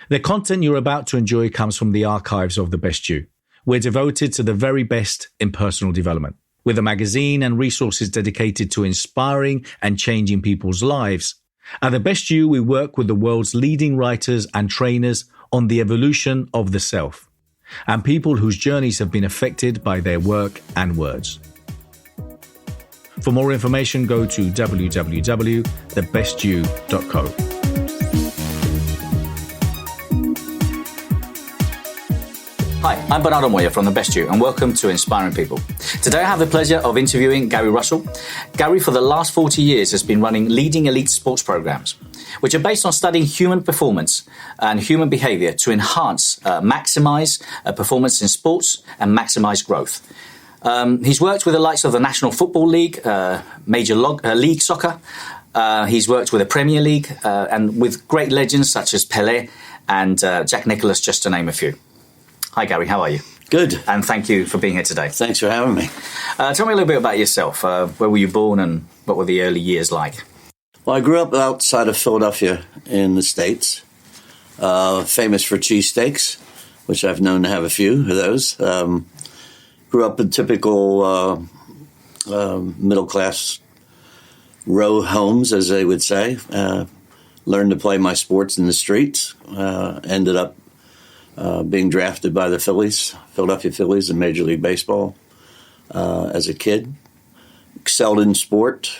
The content you're about to enjoy comes from the archives of The Best You. We're devoted to the very best in personal development. With a magazine and resources dedicated to inspiring and changing people's lives, at The Best You, we work with the world's leading writers and trainers on the evolution of the self, and people whose journeys have been affected by their work and words. For more information, go to www.thebestyou.co. Hi, I'm Bernardo Moya from The Best You, and welcome to Inspiring People. Today I have the pleasure of interviewing Gary Russel. Gary, for the last 40 years, has been running leading elite sports programs, which are based on studying human performance and human behavior to enhance, maximize performance in sports and maximize growth. He's worked with the likes of the National Football League, Major League Soccer. He's worked with the Premier League and with great legends such as Pelé and Jack Nicklaus, just to name a few. Hi, Gary. How are you? Good. And thank you for being here today. Thanks for having me. Tell me a little bit about yourself. Where were you born and what were the early years like? Well, I grew up outside of Philadelphia in the States, famous for cheesesteaks, which I've known to have a few of those. Grew up in typical middle-class row homes, as they would say. Learned to play my sports in the streets. Ended up being drafted by the Philadelphia Phillies in Major League Baseball as a kid. Excelled in sport.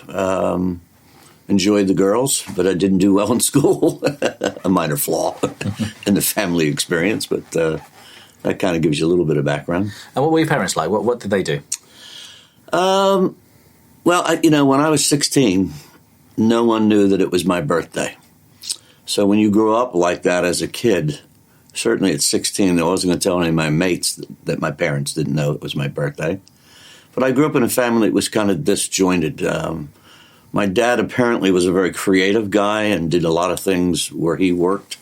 Enjoyed the girls, but I didn't do well in school. A minor flaw in the family experience, but that kind of gives you a little bit of background. And what were your parents like? What did they do? Well, when I was 16, no one knew that it was my birthday. So when you grow up like that as a kid, certainly at 16, I wasn't going to tell any of my mates that my parents didn't know it was my birthday. But I grew up in a family that was kind of disjointed. My dad apparently was a very creative guy and did a lot of things where he worked,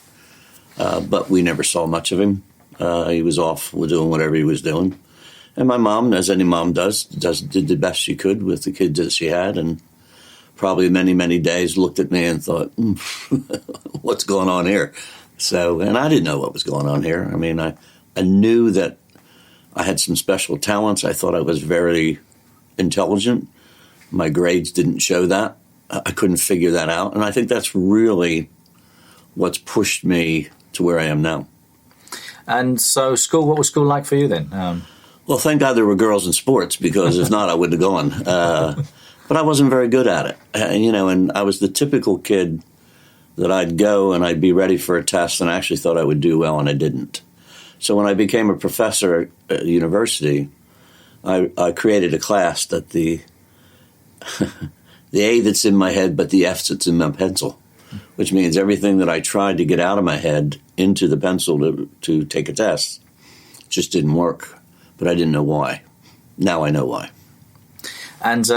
but we never saw much of him. He was off doing whatever he was doing. And my mom, as any mom does, did the best she could with the kids that she had, and probably many, many days looked at me and thought, what's going on here? So, and I didn't know what was going on here. I mean, I knew that I had some special talents. I thought I was very intelligent. My grades didn't show that. I couldn't figure that out. And I think that's really what's pushed me to where I am now. And so school, what was school like for you then? Well, thank God there were girls in sports, because if not, I wouldn't have gone. But I wasn't very good at it. And I was the typical kid that I'd go and I'd be ready for a test and I actually thought I would do well, and I didn't. So when I became a professor at university, I created a class that the A that's in my head, but the F that's in my pencil, which means everything that I tried to get out of my head into the pencil to take a test just didn't work. But I didn't know why. Now I know why. And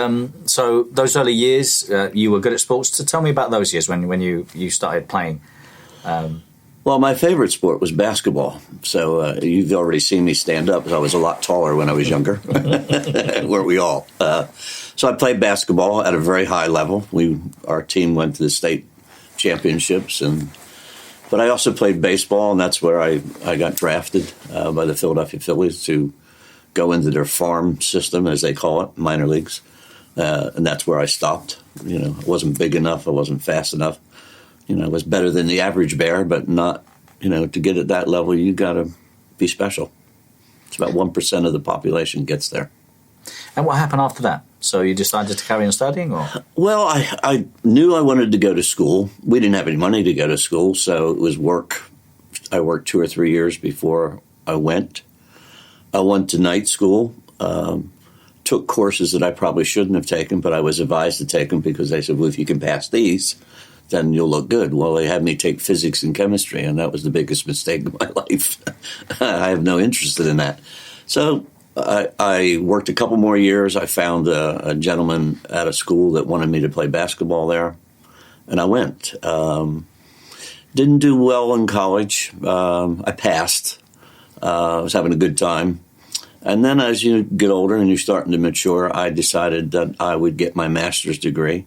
so those early years, you were good at sports. So tell me about those years when you started playing. Well, my favorite sport was basketball. So you've already seen me stand up. I was a lot taller when I was younger. Weren't we all? So I played basketball at a very high level. Our team went to the state championships. But I also played baseball, and that's where I got drafted by the Philadelphia Phillies to go into their farm system, as they call it, minor leagues. And that's where I stopped. I wasn't big enough. I wasn't fast enough. I was better than the average bear, but not, to get at that level, you got to be special. It's about 1% of the population gets there. And what happened after that? So you decided to carry on studying, or? Well, I knew I wanted to go to school. We didn't have any money to go to school, so it was work. I worked 2 or 3 years before I went. I went to night school, took courses that I probably shouldn't have taken, but I was advised to take them because they said, well, if you can pass these, then you'll look good. Well, they had me take physics and chemistry, and that was the biggest mistake of my life. I have no interest in that. So I worked a couple more years. I found a gentleman at a school that wanted me to play basketball there, and I went. Didn't do well in college. I passed. I was having a good time. And then as you get older and you're starting to mature, I decided that I would get my master's degree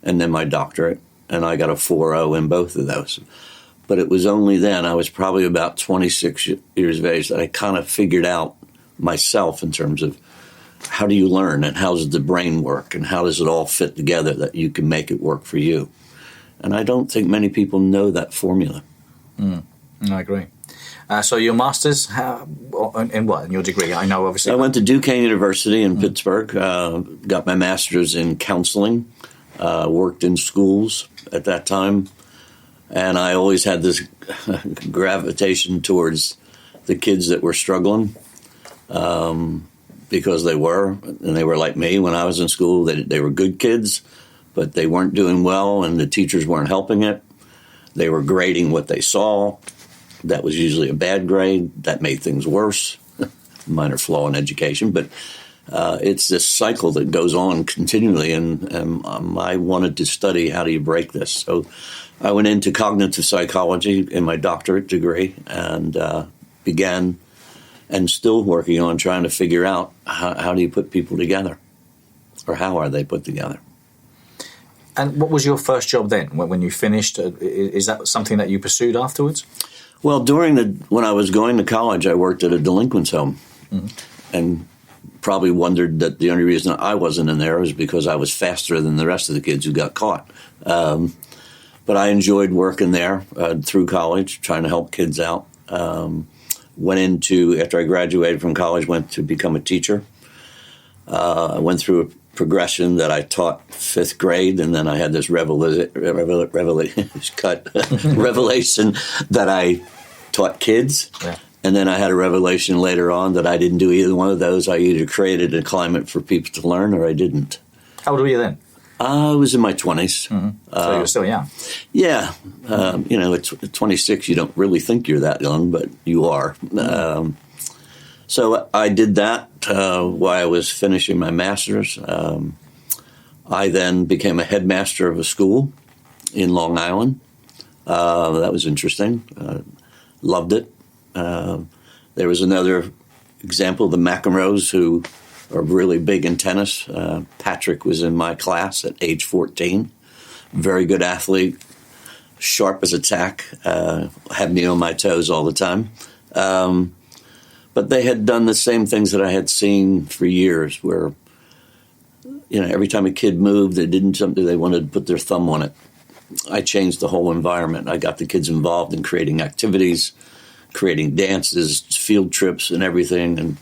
and then my doctorate. And I got a 4.0 in both of those. But it was only then, I was probably about 26 years of age, that I kind of figured out myself in terms of how do you learn and how does the brain work and how does it all fit together that you can make it work for you. And I don't think many people know that formula. I agree. So your master's, in what? In your degree? I know, obviously. I went to Duquesne University in Pittsburgh, got my master's in counseling, worked in schools at that time, and I always had this gravitation towards the kids that were struggling, because they were like me when I was in school. They were good kids, but they weren't doing well, and the teachers weren't helping it. They were grading what they saw. That was usually a bad grade. That made things worse. Minor flaw in education, but it's this cycle that goes on continually, and I wanted to study how do you break this. So I went into cognitive psychology in my doctorate degree and began and still working on trying to figure out how do you put people together, or how are they put together. And what was your first job then, when you finished? Is that something that you pursued afterwards? Well, when I was going to college, I worked at a delinquents home, and probably wondered that the only reason I wasn't in there was because I was faster than the rest of the kids who got caught. But I enjoyed working there through college, trying to help kids out. After I graduated from college, went to become a teacher. I went through a progression that I taught fifth grade, and then I had this revelation that I taught kids. Yeah. And then I had a revelation later on that I didn't do either one of those. I either created a climate for people to learn or I didn't. How old were you then? I was in my 20s. So you were still young. Yeah. At 26, you don't really think you're that young, but you are. So I did that while I was finishing my master's. I then became a headmaster of a school in Long Island. That was interesting. Loved it. There was another example, the McEnroes, who are really big in tennis. Patrick was in my class at age 14. Very good athlete, sharp as a tack, had me on my toes all the time. But they had done the same things that I had seen for years, where every time a kid moved, they did something, they wanted to put their thumb on it. I changed the whole environment. I got the kids involved in creating activities, creating dances, field trips, and everything.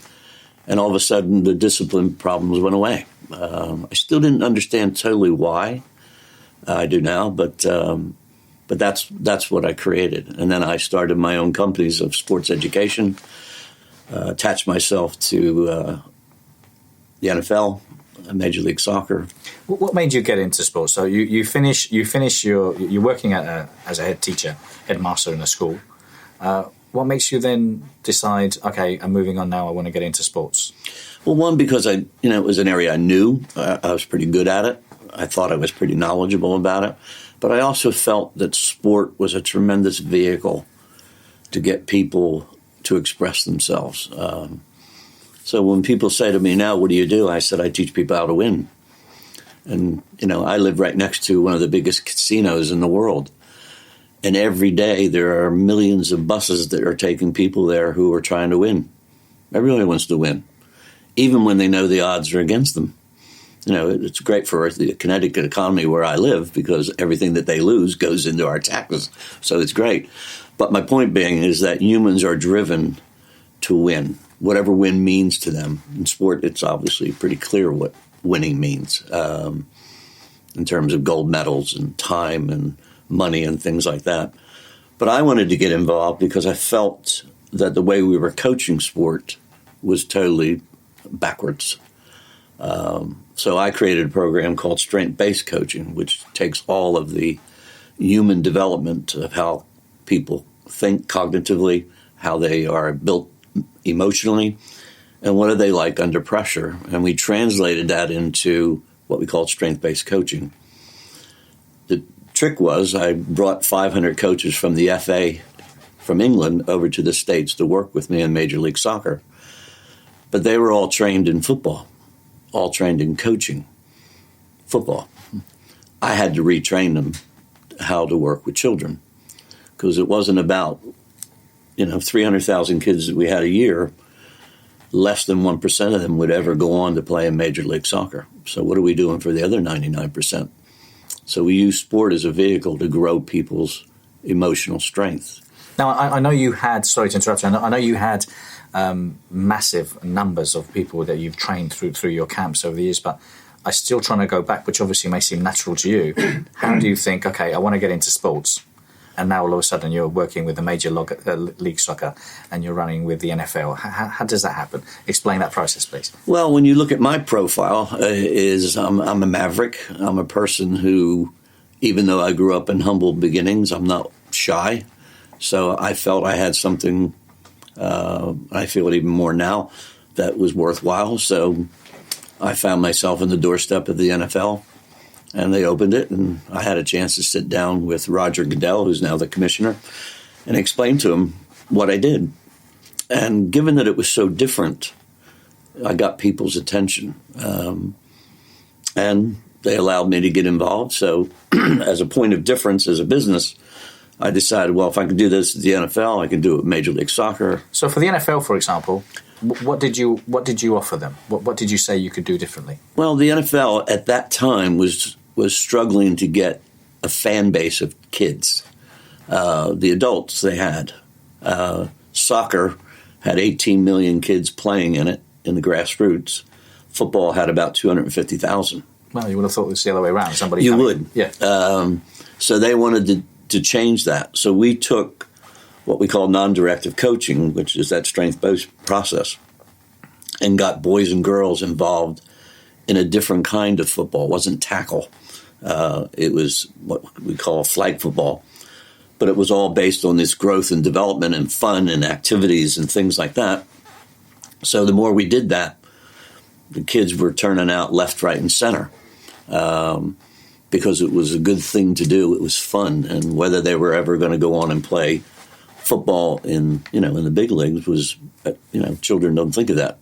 And all of a sudden, the discipline problems went away. I still didn't understand totally why. I do now, but that's what I created. And then I started my own companies of sports education. Attached myself to the NFL, Major League Soccer. What made you get into sports? So you're working as a head teacher, headmaster in a school. What makes you then decide, okay, I'm moving on now, I want to get into sports? Well, one, because it was an area I knew. I was pretty good at it. I thought I was pretty knowledgeable about it. But I also felt that sport was a tremendous vehicle to get people to express themselves. So when people say to me now, what do you do? I said, I teach people how to win. And, I live right next to one of the biggest casinos in the world. And every day there are millions of buses that are taking people there who are trying to win. Everybody wants to win, even when they know the odds are against them. It's great for the Connecticut economy where I live because everything that they lose goes into our taxes. So it's great. But my point being is that humans are driven to win, whatever win means to them. In sport, it's obviously pretty clear what winning means in terms of gold medals and time and money and things like that. But I wanted to get involved because I felt that the way we were coaching sport was totally backwards. So I created a program called Strength-Based Coaching, which takes all of the human development of how people think cognitively, how they are built emotionally, and what are they like under pressure. And we translated that into what we call strength-based coaching. The trick was I brought 500 coaches from the FA from England over to the States to work with me in Major League Soccer. But they were all trained in football, all trained in coaching football. I had to retrain them how to work with children because it wasn't about, 300,000 kids that we had a year. Less than 1% of them would ever go on to play in Major League Soccer. So what are we doing for the other 99%? So we use sport as a vehicle to grow people's emotional strength. Now, I know you had, sorry to interrupt you, I know you had massive numbers of people that you've trained through your camps over the years, but I'm still trying to go back, which obviously may seem natural to you. How do you think, okay, I want to get into sports, and now all of a sudden you're working with the Major League Soccer and you're running with the NFL. How does that happen? Explain that process, please. Well, when you look at my profile, I'm a maverick. I'm a person who, even though I grew up in humble beginnings, I'm not shy. So I felt I had something, I feel it even more now, that was worthwhile. So I found myself on the doorstep of the NFL. And they opened it, and I had a chance to sit down with Roger Goodell, who's now the commissioner, and explain to him what I did. And given that it was so different, I got people's attention. And they allowed me to get involved. So as a point of difference as a business, I decided, well, if I can do this at the NFL, I can do it with Major League Soccer. So for the NFL, for example, what did you offer them? What did you say you could do differently? Well, the NFL at that time was struggling to get a fan base of kids. The adults they had. Soccer had 18 million kids playing in it in the grassroots. Football had about 250,000. Well, you would have thought it was the other way around. You would. Yeah. So they wanted to change that. So we took what we call non-directive coaching, which is that strength-based process, and got boys and girls involved in a different kind of football. It wasn't tackle. It was what we call flag football. But it was all based on this growth and development and fun and activities and things like that. So the more we did that, the kids were turning out left, right, and center because it was a good thing to do. It was fun. And whether they were ever going to go on and play football in the big leagues was, children don't think of that.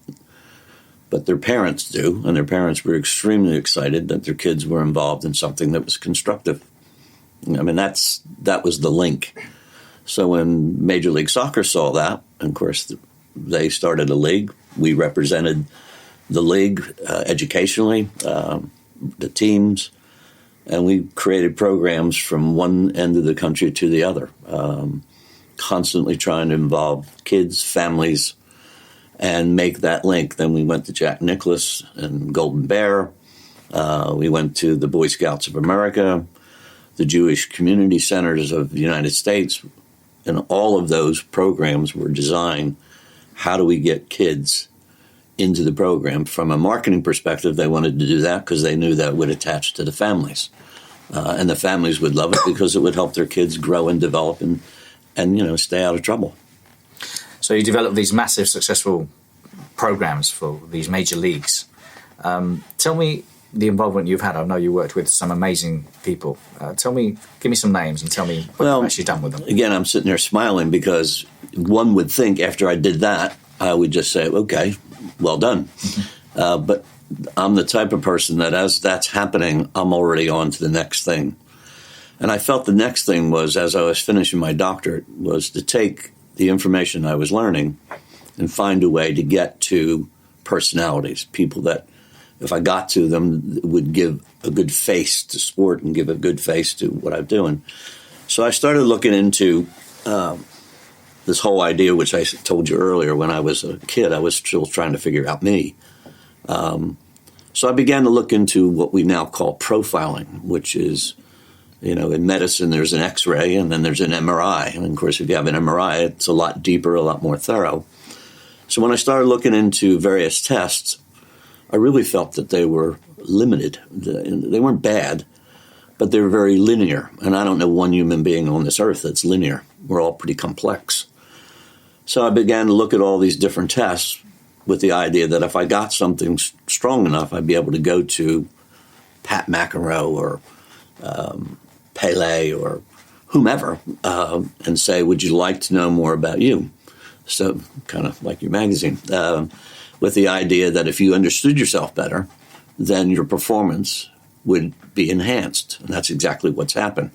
But their parents do, and their parents were extremely excited that their kids were involved in something that was constructive. I mean, that was the link. So when Major League Soccer saw that, and of course, they started a league. We represented the league educationally, the teams, and we created programs from one end of the country to the other, constantly trying to involve kids, families, and make that link. Then we went to Jack Nicklaus and Golden Bear. We went to the Boy Scouts of America, the Jewish Community Centers of the United States, and all of those programs were designed, how do we get kids into the program? From a marketing perspective, they wanted to do that because they knew that would attach to the families. And the families would love it because it would help their kids grow and develop and stay out of trouble. So you developed these massive, successful programs for these major leagues. Tell me the involvement you've had. I know you worked with some amazing people. Give me some names and tell me what you've actually done with them. Again, I'm sitting there smiling because one would think after I did that, I would just say, okay, well done. Mm-hmm. But I'm the type of person that as that's happening, I'm already on to the next thing. And I felt the next thing was, as I was finishing my doctorate, was to take the information I was learning and find a way to get to personalities, people that if I got to them would give a good face to sport and give a good face to what I'm doing. So I started looking into this whole idea, which I told you earlier. When I was a kid, I was still trying to figure out me. So I began to look into what we now call profiling, which is, in medicine, there's an X-ray and then there's an MRI. And of course, if you have an MRI, it's a lot deeper, a lot more thorough. So when I started looking into various tests, I really felt that they were limited. They weren't bad, but they were very linear. And I don't know one human being on this earth that's linear. We're all pretty complex. So I began to look at all these different tests with the idea that if I got something strong enough, I'd be able to go to Pat McEnroe or Pele or whomever and say, would you like to know more about you? So kind of like your magazine, with the idea that if you understood yourself better, then your performance would be enhanced. And that's exactly what's happened.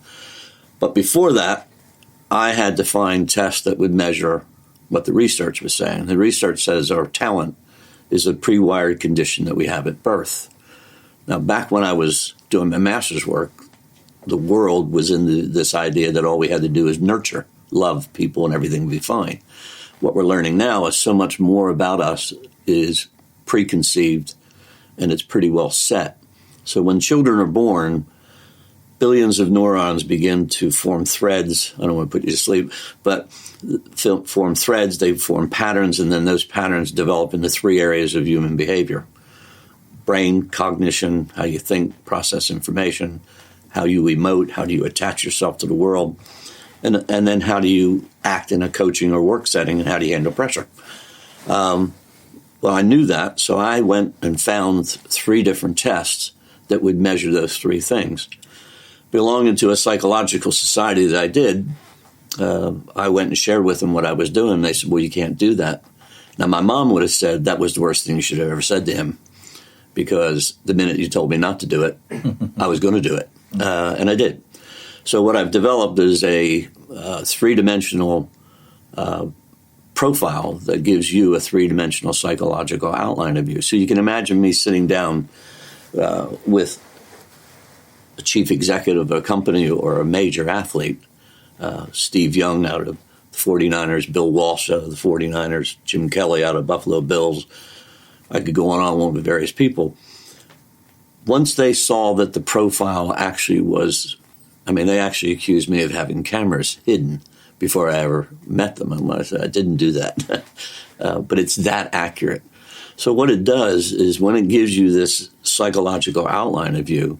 But before that, I had to find tests that would measure what the research was saying. The research says our talent is a pre-wired condition that we have at birth. Now, back when I was doing my master's work, the world was in this idea that all we had to do is nurture, love people, and everything would be fine. What we're learning now is so much more about us is preconceived, and it's pretty well set. So when children are born, billions of neurons begin to form threads. I don't want to put you to sleep, but form threads, they form patterns, and then those patterns develop into 3 areas of human behavior. Brain, cognition, how you think, process information, how you emote, how do you attach yourself to the world, and then how do you act in a coaching or work setting, and how do you handle pressure. Well, I knew that, so I went and found 3 different tests that would measure those 3 things. Belonging to a psychological society that I did, I went and shared with them what I was doing. They said, well, you can't do that. Now, my mom would have said that was the worst thing you should have ever said to him, because the minute you told me not to do it, I was going to do it. And I did. So what I've developed is a 3-dimensional profile that gives you a 3-dimensional psychological outline of you. So you can imagine me sitting down with a chief executive of a company or a major athlete, Steve Young out of the 49ers, Bill Walsh out of the 49ers, Jim Kelly out of Buffalo Bills. I could go on with various people. Once they saw that the profile actually was, they actually accused me of having cameras hidden before I ever met them. And I said, I didn't do that. But it's that accurate. So what it does is when it gives you this psychological outline of you,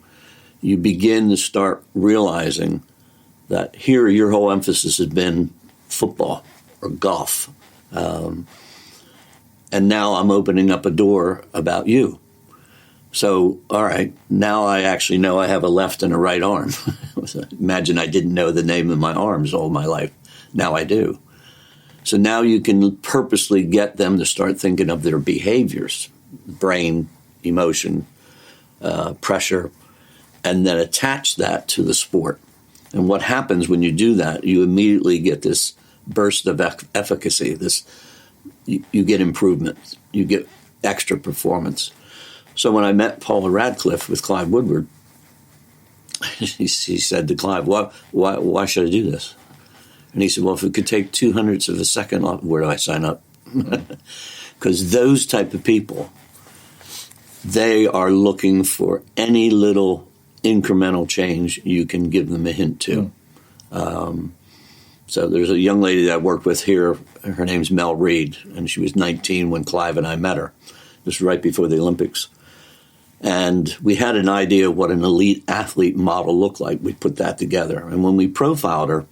you begin to start realizing that here your whole emphasis has been football or golf. And now I'm opening up a door about you. So, all right, now I actually know I have a left and a right arm. Imagine I didn't know the name of my arms all my life. Now I do. So now you can purposely get them to start thinking of their behaviors, brain, emotion, pressure, and then attach that to the sport. And what happens when you do that, you immediately get this burst of efficacy, you get improvement, you get extra performance. So when I met Paula Radcliffe with Clive Woodward, he said to Clive, why should I do this? And he said, well, if it could take 0.02 of a second, where do I sign up? Because those type of people, they are looking for any little incremental change you can give them a hint to. So there's a young lady that I worked with here. Her name's Mel Reed, and she was 19 when Clive and I met her. This was right before the Olympics. And we had an idea of what an elite athlete model looked like. We put that together. And when we profiled her,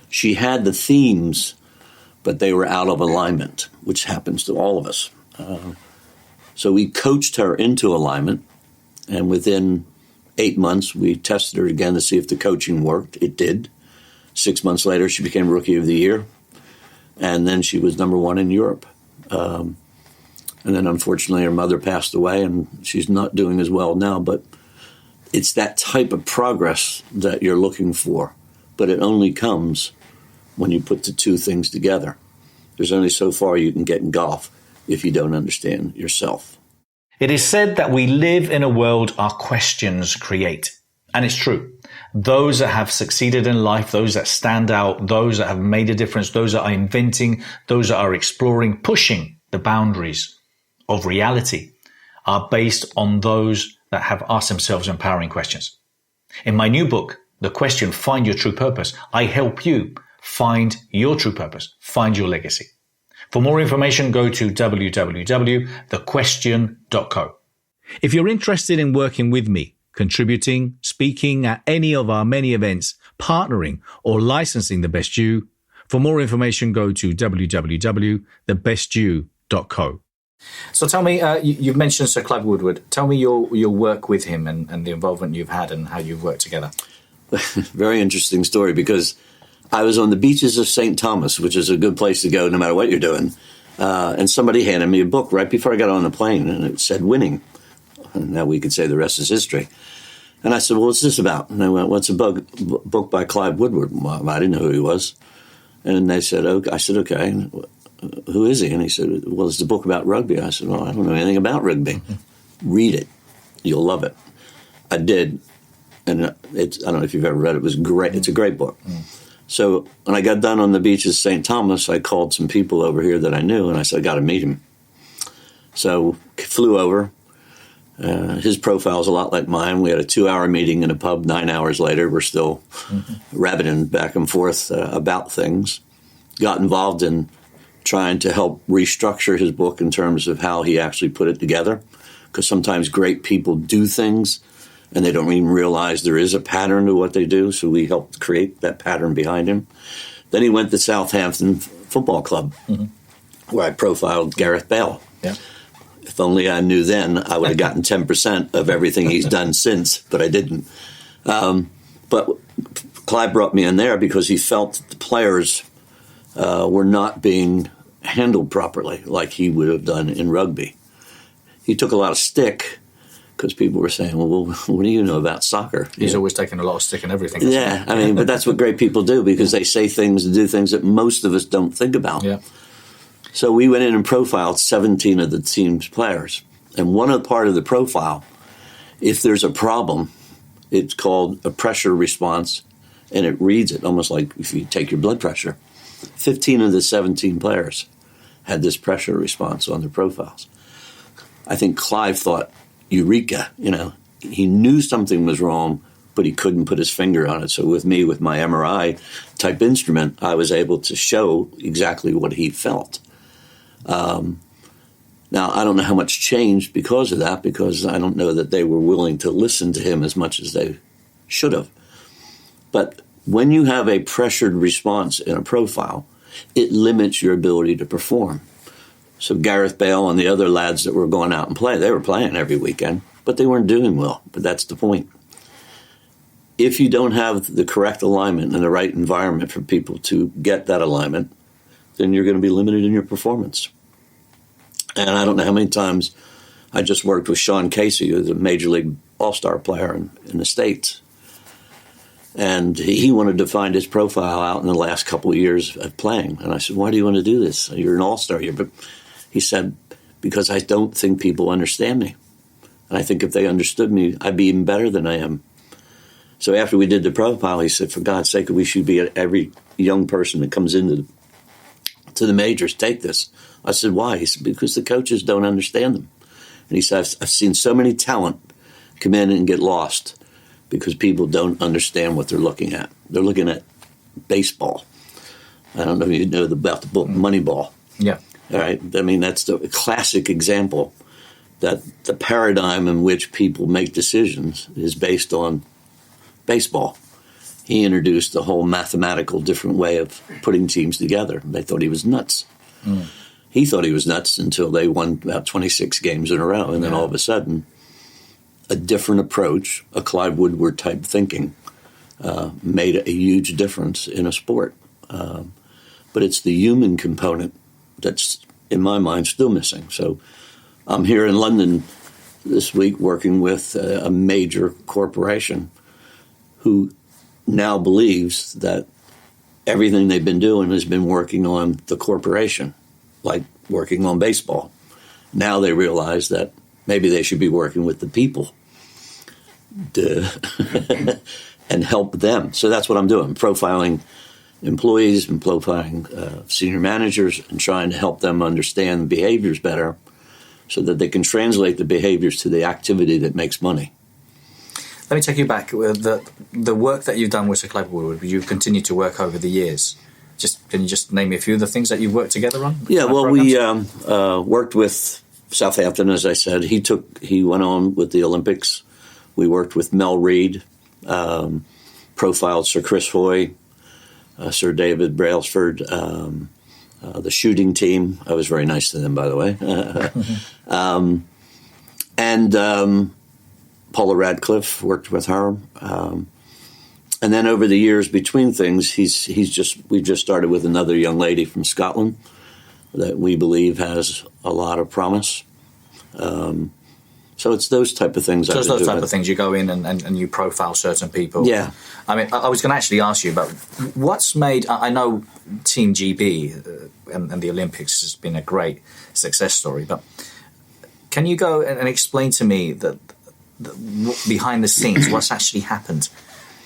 she had the themes, but they were out of alignment, which happens to all of us. So we coached her into alignment, and within 8 months, we tested her again to see if the coaching worked. It did. 6 months later, she became Rookie of the Year, and then she was number 1 in Europe. And then, unfortunately, her mother passed away, and she's not doing as well now. But it's that type of progress that you're looking for, but it only comes when you put the 2 things together. There's only so far you can get in golf if you don't understand yourself. It is said that we live in a world our questions create. And it's true. Those that have succeeded in life, those that stand out, those that have made a difference, those that are inventing, those that are exploring, pushing the boundaries of reality are based on those that have asked themselves empowering questions. In my new book, The Question, Find Your True Purpose, I help you find your true purpose, find your legacy. For more information, go to www.thequestion.co. If you're interested in working with me, contributing, speaking at any of our many events, partnering, or licensing The Best You, for more information, go to www.thebestyou.co. So tell me, you've mentioned Sir Clive Woodward. Tell me your work with him and the involvement you've had and how you've worked together. Very interesting story, because I was on the beaches of St. Thomas, which is a good place to go no matter what you're doing. And somebody handed me a book right before I got on the plane, and it said Winning. And now we could say the rest is history. And I said, well, what's this about? And they went, what's a book by Clive Woodward? Well, I didn't know who he was. And they said, okay. I said, okay, who is he? And he said, well, it's a book about rugby. I said, well, I don't know anything about rugby. Mm-hmm. Read it. You'll love it. I did. And I don't know if you've ever read it. It was great. It's a great book. Mm. So when I got done on the beaches of St. Thomas, I called some people over here that I knew, and I said, I got to meet him. So flew over. His profile is a lot like mine. We had a 2-hour meeting in a pub. 9 hours later, we're still rabbiting back and forth about things. Got involved in trying to help restructure his book in terms of how he actually put it together, because sometimes great people do things and they don't even realize there is a pattern to what they do, so we helped create that pattern behind him. Then he went to Southampton Football Club, where I profiled Gareth Bale. Yeah. If only I knew then, I would have gotten 10% of everything he's done since, but I didn't. But Clive brought me in there because he felt that the players were not being handled properly like he would have done in rugby. He took a lot of stick because people were saying, well, what do you know about soccer? He's always taking a lot of stick in everything. Yeah, I mean, but that's what great people do, because they say things and do things that most of us don't think about. Yeah. So we went in and profiled 17 of the team's players. And one part of the profile, if there's a problem, it's called a pressure response, and it reads it almost like if you take your blood pressure. 15 of the 17 players had this pressure response on their profiles. I think Clive thought, eureka, he knew something was wrong, but he couldn't put his finger on it. So with me, with my MRI type instrument, I was able to show exactly what he felt. Now, I don't know how much changed because of that, because I don't know that they were willing to listen to him as much as they should have. But when you have a pressured response in a profile, it limits your ability to perform. So Gareth Bale and the other lads that were going out and play, they were playing every weekend, but they weren't doing well. But that's the point. If you don't have the correct alignment and the right environment for people to get that alignment, then you're going to be limited in your performance. And I don't know how many times I just worked with Sean Casey, who's a Major League All-Star player in the States. And he wanted to find his profile out in the last couple of years of playing. And I said, why do you want to do this? You're an All-Star. He said, because I don't think people understand me. And I think if they understood me, I'd be even better than I am. So after we did the profile, he said, for God's sake, we should be at every young person that comes into the majors, take this. I said, why? He said, because the coaches don't understand them. And he said, I've seen so many talent come in and get lost because people don't understand what they're looking at. They're looking at baseball. I don't know if you know about the book Moneyball. Yeah. All right. I mean, that's the classic example that the paradigm in which people make decisions is based on baseball. He introduced a whole mathematical different way of putting teams together. They thought he was nuts. Mm. He thought he was nuts until they won about 26 games in a row. And then all of a sudden, a different approach, a Clive Woodward type thinking, made a huge difference in a sport. But it's the human component that's, in my mind, still missing. So I'm here in London this week working with a major corporation who now believes that everything they've been doing has been working on the corporation, like working on baseball. Now they realize that maybe they should be working with the people and help them. So that's what I'm doing, profiling employees and profiling senior managers and trying to help them understand behaviors better so that they can translate the behaviors to the activity that makes money. Let me take you back. The work that you've done with Sir Clive Woodward, you've continued to work over the years. Can you just name me a few of the things that you've worked together on? Yeah, well, we worked with Southampton, as I said. He went on with the Olympics. We worked with Mel Reid, profiled Sir Chris Hoy, Sir David Brailsford, the shooting team. I was very nice to them, by the way. And Paula Radcliffe, worked with her. And then over the years between things, we've just started with another young lady from Scotland that we believe has a lot of promise. So it's those type of things. So it's those type of things. You go in and you profile certain people. Yeah. I mean, I was going to actually ask you about what's made. I know Team GB and the Olympics has been a great success story, but can you go and explain to me that behind the scenes what's actually happened?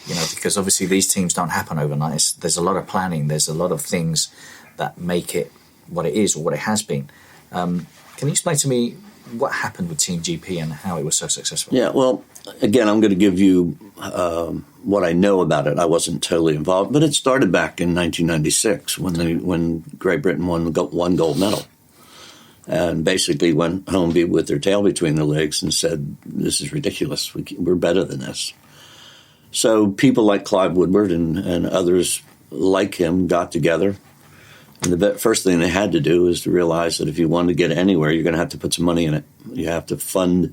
You know, because obviously these teams don't happen overnight. There's a lot of planning. There's a lot of things that make it what it is or what it has been. Can you explain to me what happened with Team GP and how it was so successful? Yeah, well, again, I'm going to give you what I know about it. I wasn't totally involved, but it started back in 1996 when Great Britain won one gold medal, and basically went home with their tail between their legs and said, "This is ridiculous. We're better than this." So people like Clive Woodward and others like him got together. And the first thing they had to do is to realize that if you want to get anywhere, you're going to have to put some money in it. You have to fund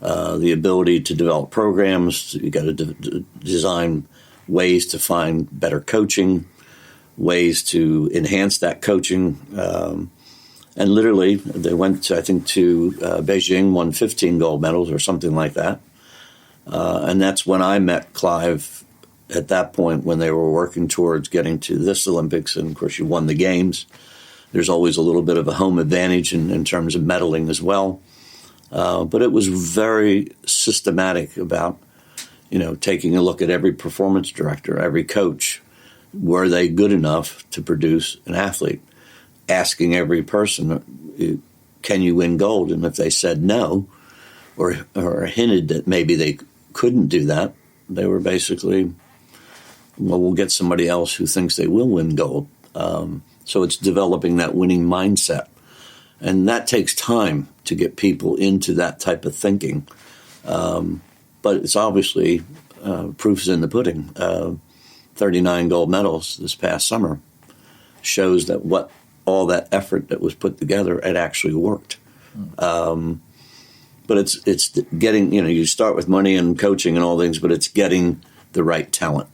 the ability to develop programs. You got to design ways to find better coaching, ways to enhance that coaching. And literally, they went, I think, to Beijing, won 15 gold medals or something like that. And that's when I met Clive at that point, when they were working towards getting to this Olympics. And, of course, you won the games. There's always a little bit of a home advantage in terms of medaling as well. But it was very systematic about, taking a look at every performance director, every coach. Were they good enough to produce an athlete? Asking every person, can you win gold? And if they said no, or hinted that maybe they couldn't do that, they were basically, well, we'll get somebody else who thinks they will win gold. So it's developing that winning mindset. And that takes time to get people into that type of thinking. But it's obviously, proof's in the pudding. 39 gold medals this past summer shows that all that effort that was put together, it actually worked. But it's getting, you start with money and coaching and all things, but it's getting the right talent.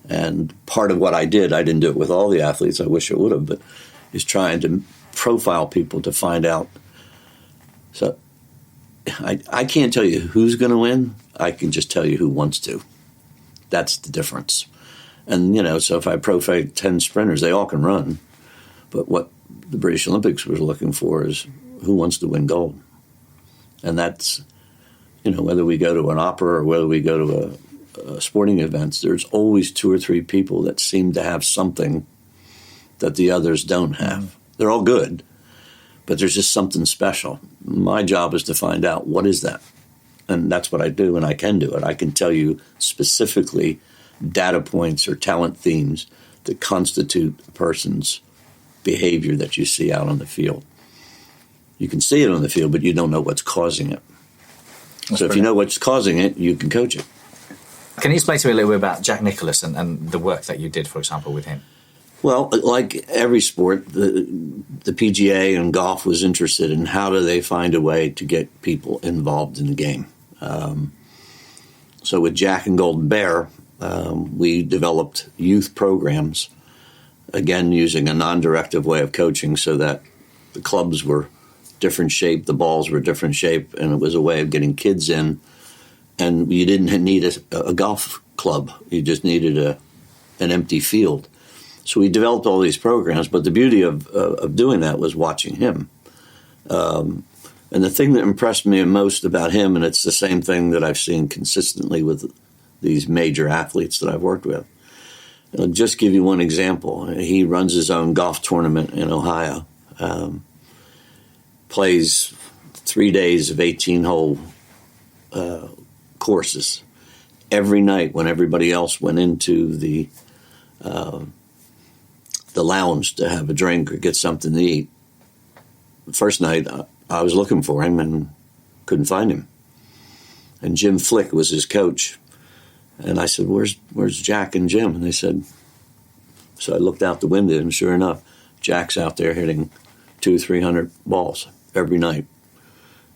And part of what I didn't do it with all the athletes, I wish I would have, but is trying to profile people to find out. So I can't tell you who's going to win. I can just tell you who wants to. That's the difference. And, so if I profile 10 sprinters, they all can run. But what the British Olympics was looking for is who wants to win gold. And that's, whether we go to an opera or whether we go to a sporting events, there's always 2 or 3 people that seem to have something that the others don't have. They're all good, but there's just something special. My job is to find out what is that. And that's what I do, and I can do it. I can tell you specifically data points or talent themes that constitute a person's behavior that you see out on the field. You can see it on the field, but you don't know what's causing it. So if you know what's causing it, you can coach it. Can you explain to me a little bit about Jack Nicklaus and the work that you did, for example, with him? Well, like every sport, the PGA and golf was interested in how do they find a way to get people involved in the game. So with Jack and Golden Bear, we developed youth programs, again, using a non-directive way of coaching so that the clubs were different shape, the balls were different shape, and it was a way of getting kids in. And you didn't need a golf club. You just needed an empty field. So we developed all these programs, but the beauty of doing that was watching him. And the thing that impressed me most about him, and it's the same thing that I've seen consistently with these major athletes that I've worked with. I'll just give you one example. He runs his own golf tournament in Ohio, plays 3 days of 18-hole courses. Every night when everybody else went into the lounge to have a drink or get something to eat, the first night I was looking for him and couldn't find him. And Jim Flick was his coach. And I said, where's Jack and Jim? And they said, so I looked out the window, and sure enough, Jack's out there hitting 200-300 balls every night.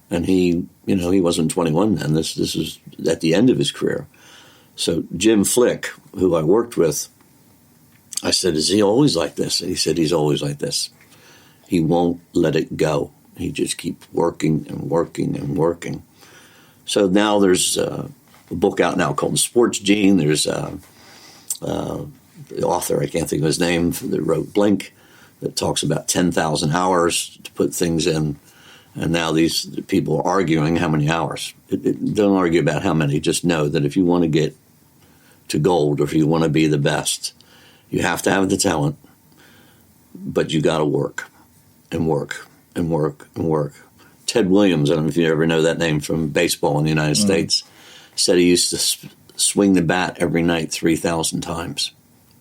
And he wasn't 21 then. This is at the end of his career. So Jim Flick, who I worked with, I said, is he always like this? And he said, he's always like this. He won't let it go. He just keeps working and working and working. So now there's a book out now called Sports Gene. There's the author, I can't think of his name, that wrote Blink, that talks about 10,000 hours to put things in. And now these people are arguing how many hours. Don't argue about how many. Just know that if you want to get to gold, or if you want to be the best, you have to have the talent, but you got to work and work and work and work. Ted Williams, I don't know if you ever know that name from baseball in the United States, said he used to swing the bat every night 3,000 times,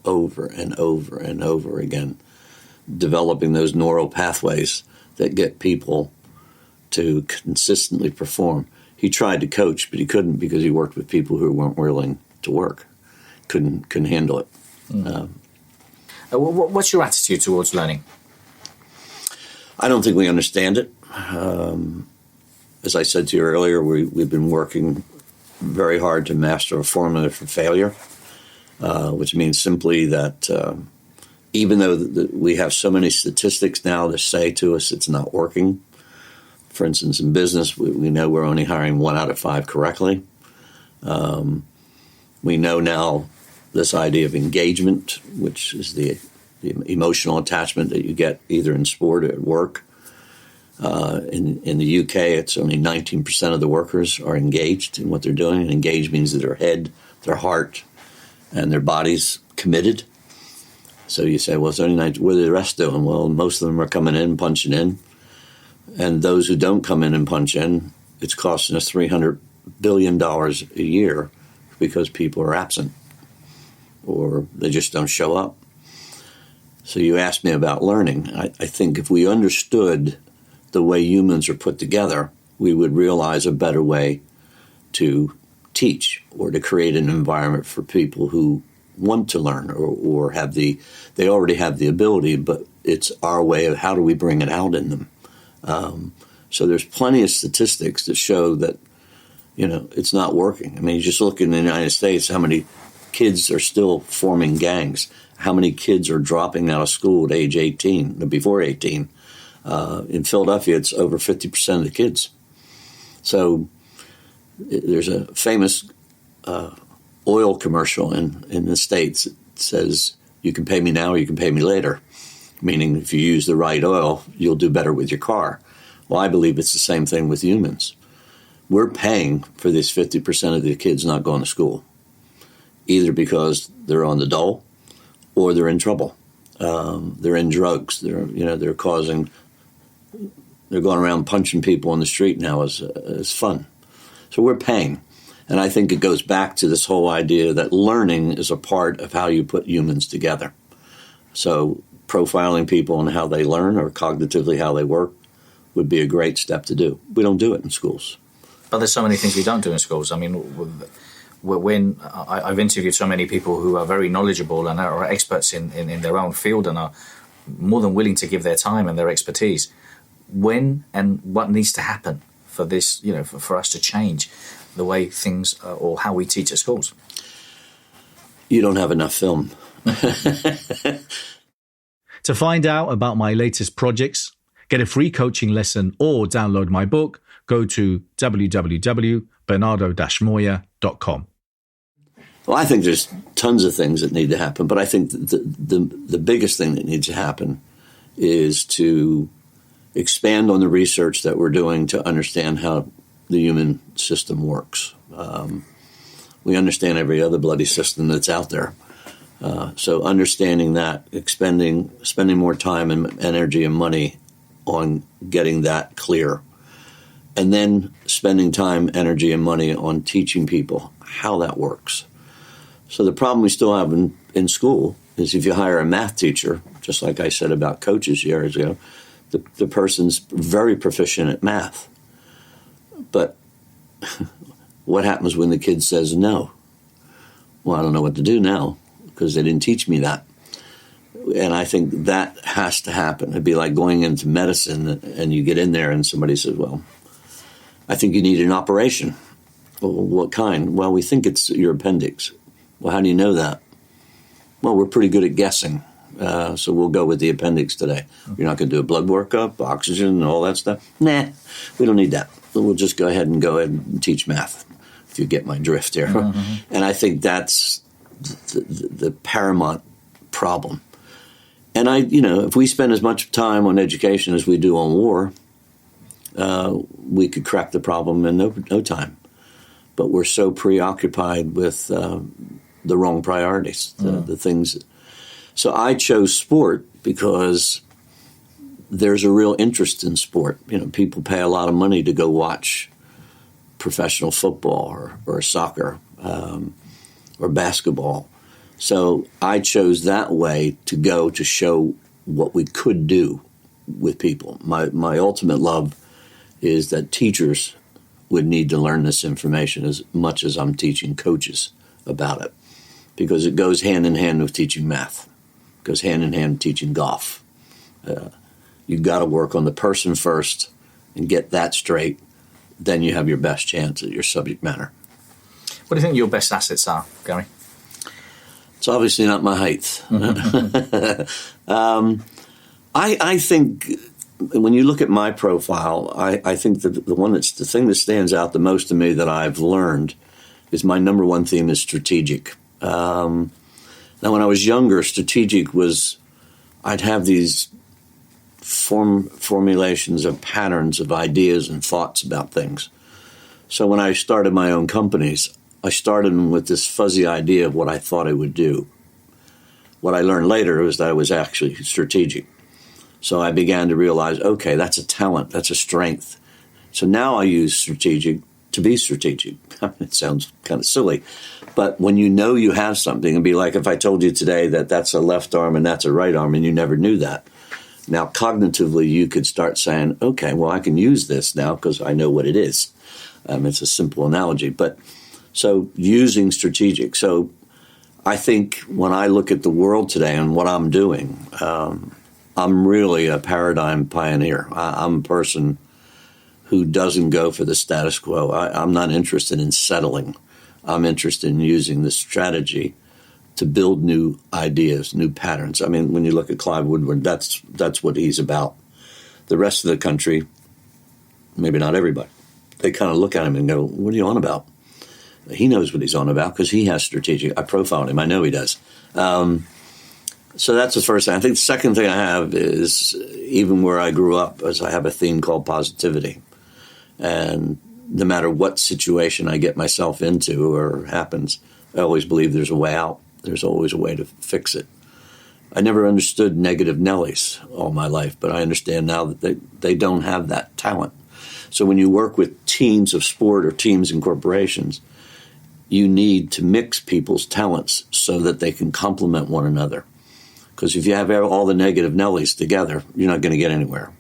over and over and over again, developing those neural pathways that get people to consistently perform. He tried to coach, but he couldn't because he worked with people who weren't willing to work, couldn't handle it. What's your attitude towards learning? I don't think we understand it. As I said to you earlier, we've been working very hard to master a formula for failure, which means simply that even though we have so many statistics now that say to us it's not working. For instance, in business, we know we're only hiring 1 out of 5 correctly. We know now this idea of engagement, which is the emotional attachment that you get either in sport or at work. In the UK, it's only 19% of the workers are engaged in what they're doing. And engaged means that their head, their heart, and their body's committed. So you say, well, it's only 19%. What are the rest doing? Well, most of them are coming in, punching in. And those who don't come in and punch in, it's costing us $300 billion a year because people are absent or they just don't show up. So you asked me about learning. I think if we understood the way humans are put together, we would realize a better way to teach or to create an environment for people who want to learn or they already have the ability, but it's our way of how do we bring it out in them. So there's plenty of statistics that show that, it's not working. I mean, you just look in the United States, how many kids are still forming gangs, how many kids are dropping out of school at age 18, before 18. In Philadelphia, it's over 50% of the kids. So there's a famous oil commercial in the States that says, you can pay me now or you can pay me later, meaning if you use the right oil, you'll do better with your car. Well, I believe it's the same thing with humans. We're paying for this 50% of the kids not going to school, either because they're on the dole or they're in trouble. They're in drugs. They're going around punching people on the street now as fun. So we're paying. And I think it goes back to this whole idea that learning is a part of how you put humans together. So profiling people and how they learn or cognitively how they work would be a great step to do. We don't do it in schools. But there's so many things we don't do in schools. I mean, when I've interviewed so many people who are very knowledgeable and are experts in their own field and are more than willing to give their time and their expertise, when and what needs to happen for this, for us to change the way things or how we teach at schools? You don't have enough film. To find out about my latest projects, get a free coaching lesson or download my book, go to www.bernardo-moya.com. Well, I think there's tons of things that need to happen, but I think the biggest thing that needs to happen is to expand on the research that we're doing to understand how the human system works. We understand every other bloody system that's out there. So understanding that, spending more time and energy and money on getting that clear, and then spending time, energy, and money on teaching people how that works. So the problem we still have in school is if you hire a math teacher, just like I said about coaches years ago, the person's very proficient at math. But what happens when the kid says no? Well, I don't know what to do now because they didn't teach me that. And I think that has to happen. It'd be like going into medicine and you get in there and somebody says, well, I think you need an operation. Well, what kind? Well, we think it's your appendix. Well, how do you know that? Well, we're pretty good at guessing. so we'll go with the appendix today. You're not going to do a blood workup, oxygen, and all that stuff? Nah, we don't need that. We'll just go ahead and teach math, if you get my drift here. And I think that's the paramount problem. And if we spend as much time on education as we do on war, we could crack the problem in no time. But we're so preoccupied with the wrong priorities, the things. So I chose sport because there's a real interest in sport. People pay a lot of money to go watch professional football or soccer or basketball. So I chose that way to go to show what we could do with people. My ultimate love is that teachers would need to learn this information as much as I'm teaching coaches about it, because it goes hand in hand with teaching math. It goes hand in hand with teaching golf. You've got to work on the person first and get that straight. Then you have your best chance at your subject matter. What do you think your best assets are, Gary? It's obviously not my height. I think when you look at my profile, I think that the thing that stands out the most to me that I've learned is my number one theme is strategic. Now, when I was younger, strategic was I'd have these formulations of patterns of ideas and thoughts about things. So when I started my own companies, I started them with this fuzzy idea of what I thought I would do. What I learned later was that I was actually strategic. So I began to realize, okay, that's a talent, that's a strength. So now I use strategic to be strategic. It sounds kind of silly, but when you know you have something, it'd be like if I told you today that that's a left arm and that's a right arm and you never knew that. Now, cognitively, you could start saying, okay, well, I can use this now because I know what it is. It's a simple analogy, but so using strategic. So I think when I look at the world today and what I'm doing, I'm really a paradigm pioneer. I'm a person who doesn't go for the status quo. I'm not interested in settling. I'm interested in using the strategy to build new ideas, new patterns. I mean, when you look at Clive Woodward, that's what he's about. The rest of the country, maybe not everybody, they kind of look at him and go, what are you on about? He knows what he's on about because he has strategic. I profiled him. I know he does. So that's the first thing. I think the second thing I have is, even where I grew up, is I have a theme called positivity. And no matter what situation I get myself into or happens, I always believe there's a way out. There's always a way to fix it. I never understood negative Nellies all my life, but I understand now that they don't have that talent. So when you work with teams of sport or teams in corporations, you need to mix people's talents so that they can complement one another. Because if you have all the negative Nellies together, you're not going to get anywhere.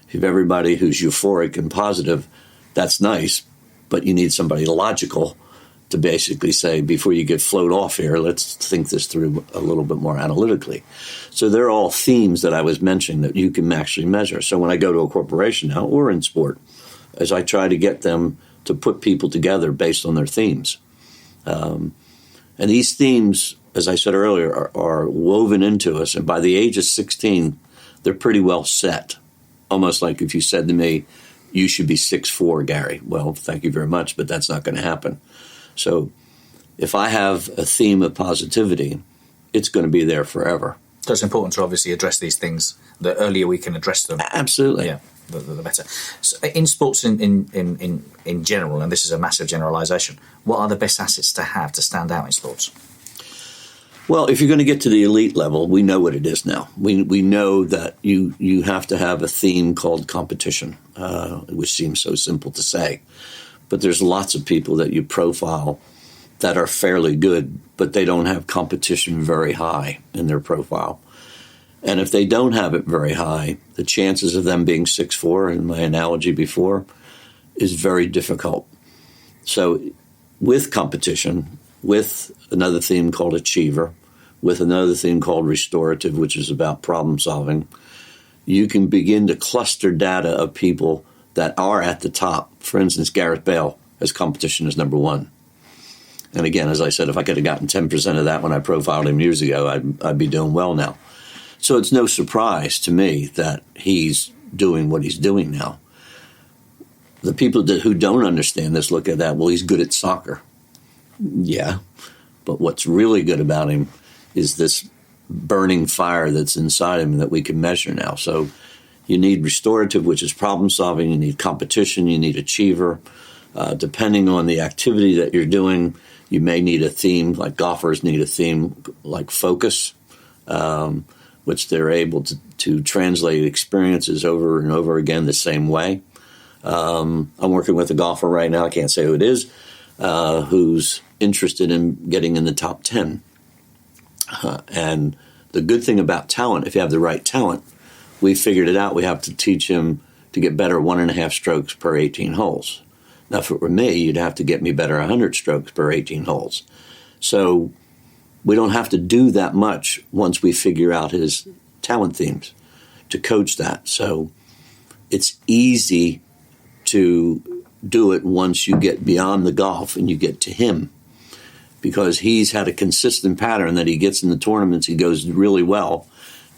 If you have everybody who's euphoric and positive, that's nice, but you need somebody logical to basically say, before you get float off here, let's think this through a little bit more analytically. So they're all themes that I was mentioning that you can actually measure. So when I go to a corporation now, or in sport, as I try to get them to put people together based on their themes. And these themes, as I said earlier, are woven into us. And by the age of 16, they're pretty well set. Almost like if you said to me, you should be 6'4", Gary. Well, thank you very much, but that's not going to happen. So if I have a theme of positivity, it's going to be there forever. So it's important to obviously address these things. The earlier we can address them, absolutely, yeah, the better. So in sports, in general, and this is a massive generalisation, what are the best assets to have to stand out in sports? Well, if you're going to get to the elite level, we know what it is now. We know that you have to have a theme called competition, which seems so simple to say. But there's lots of people that you profile that are fairly good, but they don't have competition very high in their profile. And if they don't have it very high, the chances of them being 6'4", in my analogy before, is very difficult. So with competition, with another theme called achiever, with another theme called restorative, which is about problem solving, you can begin to cluster data of people that are at the top. For instance, Gareth Bale has competition as number one. And again, as I said, if I could have gotten 10% of that when I profiled him years ago, I'd be doing well now. So it's no surprise to me that he's doing what he's doing now. The people who don't understand this look at that, well, he's good at soccer. Yeah, but what's really good about him is this burning fire that's inside him that we can measure now. So you need restorative, which is problem solving. You need competition. You need achiever. Depending on the activity that you're doing, you may need a theme, like golfers need a theme like focus, which they're able to translate experiences over and over again the same way. I'm working with a golfer right now, I can't say who it is, who's interested in getting in the top 10. And the good thing about talent, if you have the right talent, we figured it out. We have to teach him to get better 1.5 strokes per 18 holes. Now, if it were me, you'd have to get me better 100 strokes per 18 holes. So we don't have to do that much once we figure out his talent themes to coach that. So it's easy to do it once you get beyond the golf and you get to him, because he's had a consistent pattern that he gets in the tournaments, he goes really well,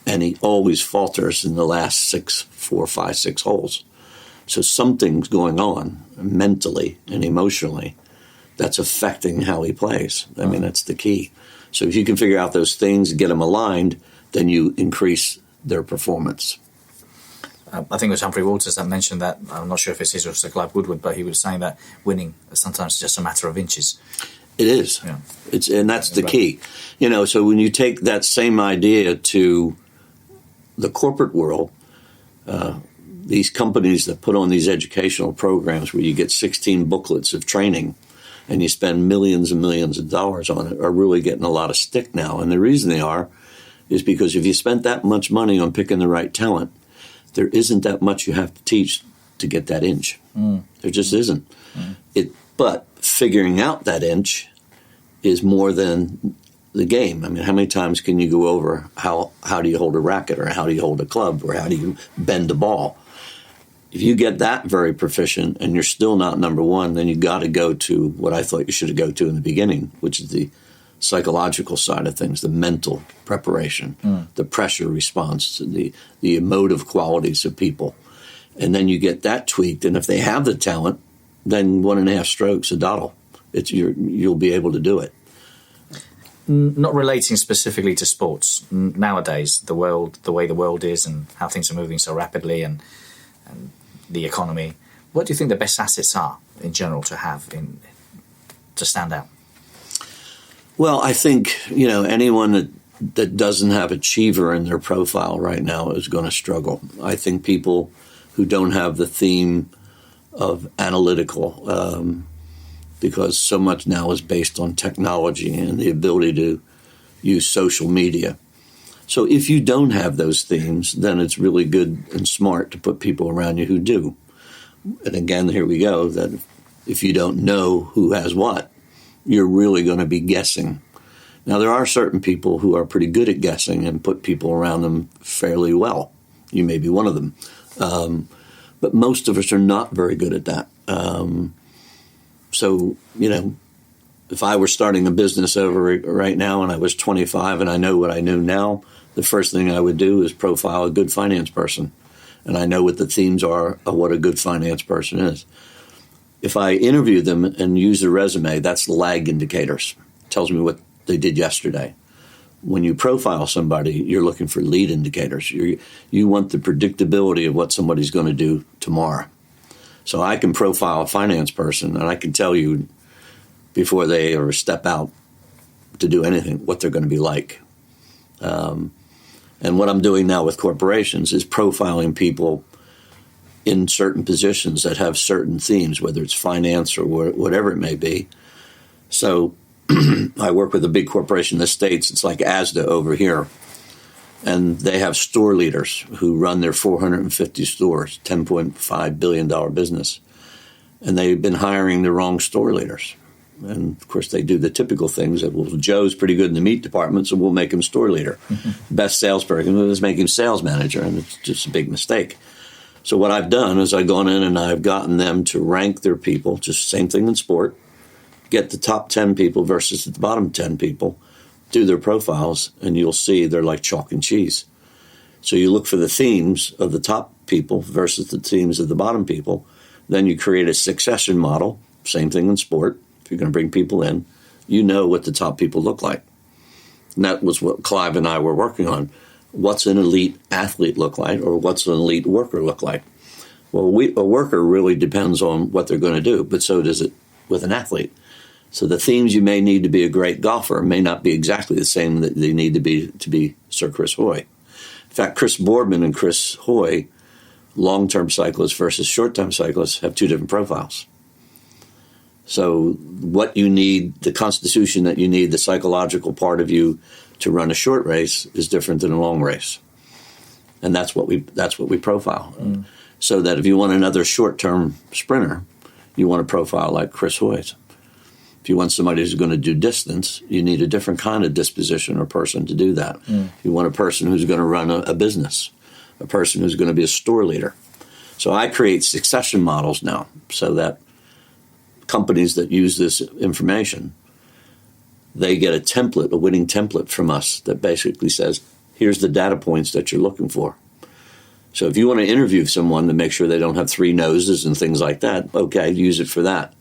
and he always falters in the last 4, 5, 6 holes. So something's going on mentally and emotionally that's affecting how he plays. I mean, that's the key. So if you can figure out those things and get them aligned, then you increase their performance. I think it was Humphrey Walters that mentioned that. I'm not sure if it's his or Sir Clive Woodward, but he was saying that winning is sometimes just a matter of inches. It is. Yeah. And that's the key. You know, so when you take that same idea to the corporate world, these companies that put on these educational programs where you get 16 booklets of training and you spend millions and millions of dollars on it are really getting a lot of stick now. And the reason they are is because if you spent that much money on picking the right talent, there isn't that much you have to teach to get that inch. There just isn't. But figuring out that inch is more than the game. I mean, how many times can you go over how do you hold a racket, or how do you hold a club, or how do you bend a ball? If you get that very proficient and you're still not number one, then you got to go to what I thought you should go to in the beginning, which is the psychological side of things, the mental preparation, the pressure response, the emotive qualities of people. And then you get that tweaked, and if they have the talent, then 1.5 strokes a Donnell. You'll be able to do it. Not relating specifically to sports, nowadays, the way the world is and how things are moving so rapidly and the economy, what do you think the best assets are in general to have to stand out? Well, I think, anyone that doesn't have achiever in their profile right now is going to struggle. I think people who don't have the theme of analytical, because so much now is based on technology and the ability to use social media. So if you don't have those themes, then it's really good and smart to put people around you who do. And again, here we go, that if you don't know who has what, you're really going to be guessing. Now, there are certain people who are pretty good at guessing and put people around them fairly well. You may be one of them. But most of us are not very good at that. So, if I were starting a business over right now and I was 25 and I know what I know now, the first thing I would do is profile a good finance person. And I know what the themes are of what a good finance person is. If I interview them and use their resume, that's lag indicators. It tells me what they did yesterday. When you profile somebody, you're looking for lead indicators. You want the predictability of what somebody's going to do tomorrow. So I can profile a finance person, and I can tell you before they ever step out to do anything what they're going to be like. And what I'm doing now with corporations is profiling people in certain positions that have certain themes, whether it's finance or whatever it may be. So I work with a big corporation in the States. It's like Asda over here. And they have store leaders who run their 450 stores, $10.5 billion business. And they've been hiring the wrong store leaders. And, of course, they do the typical things that, well, Joe's pretty good in the meat department, so we'll make him store leader. Best salesperson, let's make him sales manager, and it's just a big mistake. So what I've done is I've gone in and I've gotten them to rank their people, just same thing in sport, get the top 10 people versus the bottom 10 people, do their profiles, and you'll see they're like chalk and cheese. So you look for the themes of the top people versus the themes of the bottom people. Then you create a succession model. Same thing in sport. If you're going to bring people in, you know what the top people look like. And that was what Clive and I were working on. What's an elite athlete look like, or what's an elite worker look like? Well, a worker really depends on what they're going to do, but so does it with an athlete. So the themes you may need to be a great golfer may not be exactly the same that they need to be Sir Chris Hoy. In fact, Chris Boardman and Chris Hoy, long-term cyclists versus short-term cyclists, have two different profiles. So what you need, the constitution that you need, the psychological part of you to run a short race is different than a long race. And that's what we profile. Mm. So that if you want another short-term sprinter, you want a profile like Chris Hoy's. If you want somebody who's going to do distance, you need a different kind of disposition or person to do that. Mm. You want a person who's going to run a business, a person who's going to be a store leader. So I create succession models now so that companies that use this information, they get a template, a winning template from us that basically says, here's the data points that you're looking for. So if you want to interview someone to make sure they don't have three noses and things like that, okay, use it for that.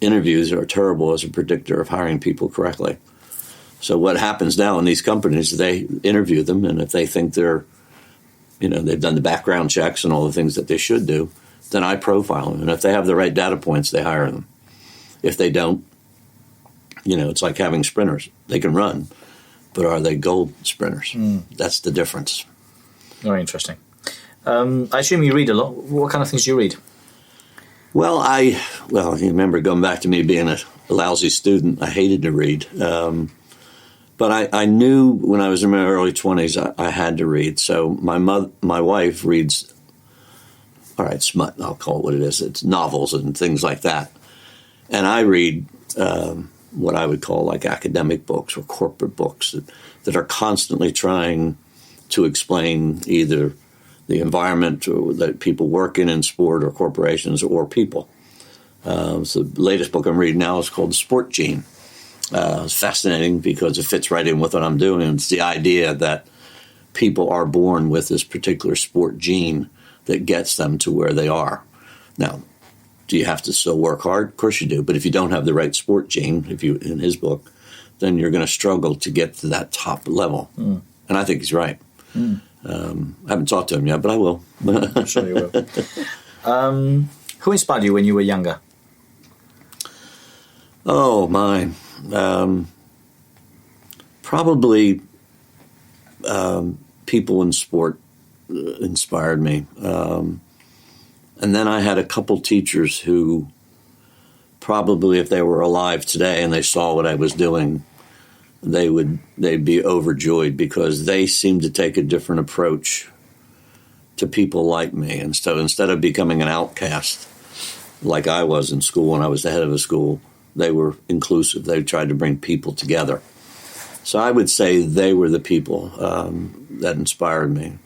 Interviews are terrible as a predictor of hiring people correctly. So what happens now in these companies, they interview them, and if they think they've done the background checks and all the things that they should do, then I profile them. And if they have the right data points, they hire them. If they don't, it's like having sprinters. They can run, but are they gold sprinters? Mm. That's the difference. Very interesting. I assume you read a lot. What kind of things do you read? Well, you remember going back to me being a lousy student. I hated to read. But I knew when I was in my early 20s I had to read. So my wife reads, all right, smut, I'll call it what it is. It's novels and things like that. And I read what I would call like academic books or corporate books that are constantly trying to explain either the environment that people work in sport or corporations or people. So the latest book I'm reading now is called Sport Gene. It's fascinating because it fits right in with what I'm doing. It's the idea that people are born with this particular sport gene that gets them to where they are. Now, do you have to still work hard? Of course you do. But if you don't have the right sport gene, in his book, then you're going to struggle to get to that top level. Mm. And I think he's right. Mm. I haven't talked to him yet, but I will. I'm sure you will. Who inspired you when you were younger? Oh, mine. Probably people in sport inspired me. And then I had a couple teachers who probably, if they were alive today and they saw what I was doing, they'd be overjoyed because they seemed to take a different approach to people like me. And so instead of becoming an outcast like I was in school when I was the head of a school, they were inclusive. They tried to bring people together. So I would say they were the people that inspired me.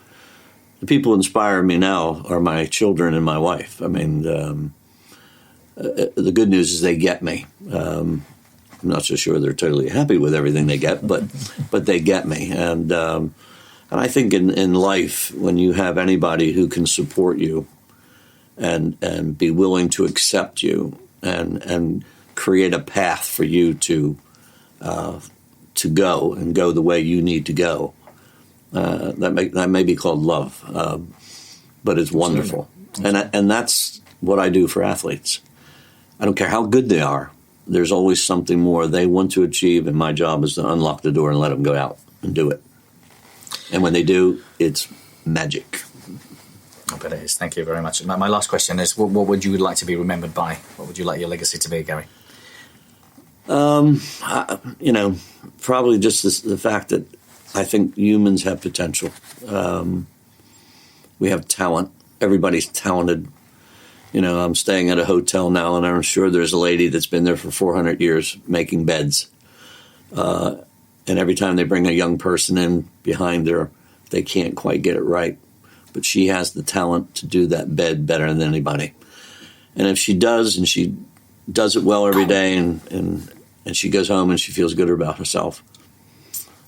The people who inspire me now are my children and my wife. I mean, the good news is they get me. I'm not so sure they're totally happy with everything they get, but they get me. And I think in life, when you have anybody who can support you and be willing to accept you and create a path for you to go and go the way you need to go, that may be called love, but it's wonderful. And that's what I do for athletes. I don't care how good they are. There's always something more they want to achieve, and my job is to unlock the door and let them go out and do it. And when they do, it's magic. I bet it is. Thank you very much. My last question is, what would you like to be remembered by? What would you like your legacy to be, Gary? Probably just the fact that I think humans have potential. We have talent. Everybody's talented. I'm staying at a hotel now, and I'm sure there's a lady that's been there for 400 years making beds. And every time they bring a young person in behind her, they can't quite get it right. But she has the talent to do that bed better than anybody. And if she does, and she does it well every day, and she goes home and she feels good about herself,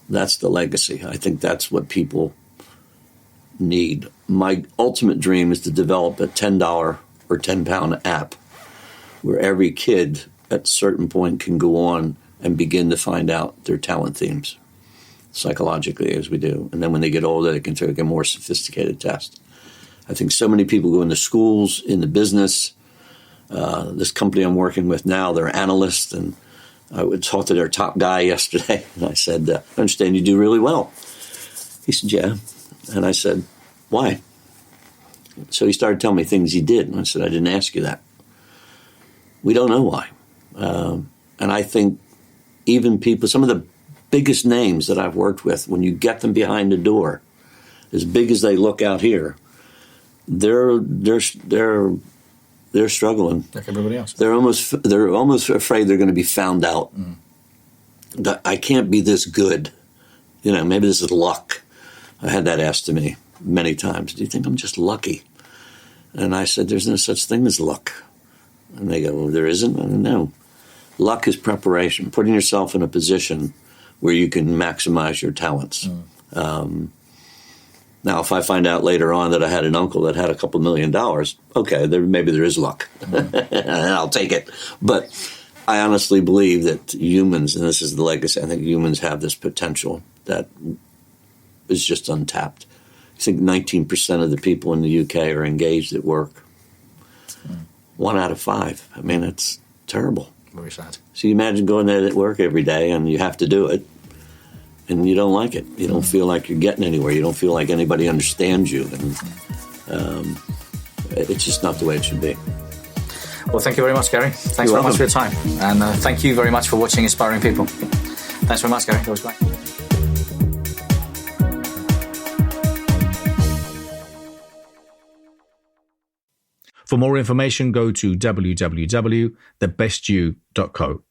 that's the legacy. I think that's what people need. My ultimate dream is to develop a $10 or £10 app where every kid at a certain point can go on and begin to find out their talent themes psychologically, as we do. And then when they get older, they can take a more sophisticated test. I think so many people go into schools, into business. This company I'm working with now, they're analysts, and I would talk to their top guy yesterday, and I said, I understand you do really well. He said, yeah. And I said, why? So he started telling me things he did, and I said, I didn't ask you that. We don't know why. And I think even people, some of the biggest names that I've worked with, when you get them behind the door, as big as they look out here, they're struggling. Like everybody else. They're almost afraid they're going to be found out. That I can't be this good. Maybe this is luck. I had that asked to me many times. Do you think I'm just lucky? And I said, there's no such thing as luck. And they go, well, there isn't? I don't know. Luck is preparation, putting yourself in a position where you can maximize your talents. Now, if I find out later on that I had an uncle that had a couple $1 million, okay, maybe there is luck. And I'll take it. But I honestly believe that humans, and this is the legacy, I think humans have this potential that is just untapped. I think 19% of the people in the UK are engaged at work. 1 out of 5. I mean, it's terrible. Very sad. So you imagine going there at work every day and you have to do it. And you don't like it. You don't feel like you're getting anywhere. You don't feel like anybody understands you. And it's just not the way it should be. Well, thank you very much, Gary. Thanks very much for your time. And thank you very much for watching Inspiring People. Thanks very much, Gary. That was great. For more information, go to www.thebestyou.co.